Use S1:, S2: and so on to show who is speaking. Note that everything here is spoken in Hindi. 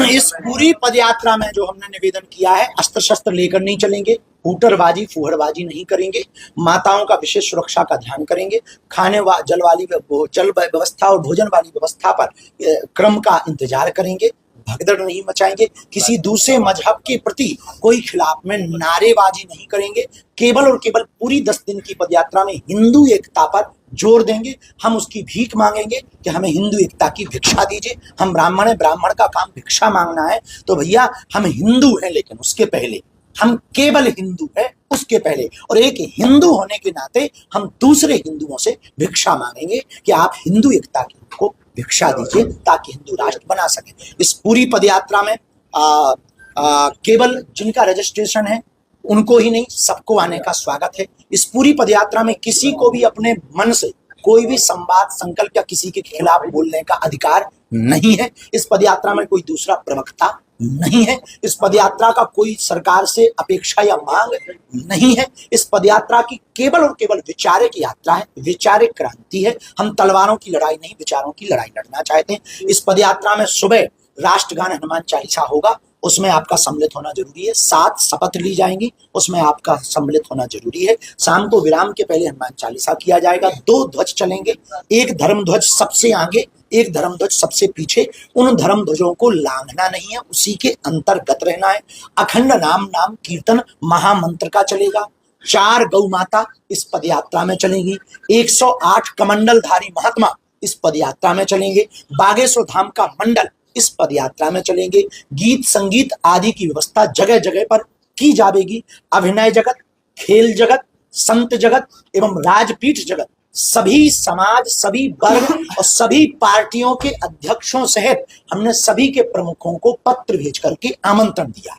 S1: इस पूरी पदयात्रा में जो हमने निवेदन किया है, अस्त्र शस्त्र लेकर नहीं चलेंगे, हुटरबाजी फुहड़बाजी नहीं करेंगे, माताओं का विशेष सुरक्षा का ध्यान करेंगे, जल व्यवस्था और भोजन वाली व्यवस्था पर क्रम का इंतजार करेंगे, भगदड़ नहीं मचाएंगे, किसी दूसरे मजहब के प्रति कोई खिलाफ में नारेबाजी नहीं करेंगे, केवल और केवल पूरी 10 दिन की पदयात्रा में हिंदू एकता पर जोर देंगे। हम उसकी भीख मांगेंगे कि हमें हिंदू एकता की भिक्षा दीजिए। हम ब्राह्मण हैं, ब्राह्मण का काम भिक्षा मांगना है, तो भैया हम हिंदू हैं, लेकिन उसके पहले हम केवल हिंदू हैं, उसके पहले और एक हिंदू होने के नाते हम दूसरे हिंदुओं से भिक्षा मांगेंगे कि आप हिंदू एकता को भिक्षा दीजिए ताकि हिंदू राष्ट्र बना सके। इस पूरी पदयात्रा में केवल जिनका रजिस्ट्रेशन है उनको ही नहीं, सबको आने का स्वागत है। इस पूरी पदयात्रा में किसी को भी अपने मन से कोई भी संवाद संकल्प या किसी के खिलाफ बोलने का अधिकार नहीं है। इस पदयात्रा में कोई दूसरा प्रवक्ता नहीं है। इस पदयात्रा का कोई सरकार से अपेक्षा या मांग नहीं है। इस पदयात्रा की केवल और केवल विचारिक यात्रा है, विचारिक क्रांति है। हम तलवारों की लड़ाई नहीं, विचारों की लड़ाई लड़ना चाहते हैं। इस पदयात्रा में सुबह राष्ट्रगान हनुमान चालीसा होगा, उसमें आपका सम्मिलित होना जरूरी है। 7 शपथ ली जाएंगी, उसमें आपका सम्मिलित होना जरूरी है। शाम को विराम के पहले हनुमान चालीसा किया जाएगा। 2 ध्वज चलेंगे, एक धर्म ध्वज सबसे आगे, एक धर्म ध्वज सबसे पीछे। उन धर्म ध्वजों को लांघना नहीं है, उसी के अंतर्गत रहना है। अखंड नाम कीर्तन महामंत्र का चलेगा। 4 गौ माता इस पदयात्रा में चलेंगी। 108 कमंडलधारी महात्मा इस पदयात्रा में चलेंगे। बागेश्वर धाम का मंडल इस पदयात्रा में चलेंगे। गीत संगीत आदि की व्यवस्था जगह जगह पर की जाएगी। अभिनय जगत, खेल जगत, संत जगत एवं राजपीठ जगत, सभी समाज, सभी वर्ग और सभी पार्टियों के अध्यक्षों सहित हमने सभी के प्रमुखों को पत्र भेज करके आमंत्रण दिया।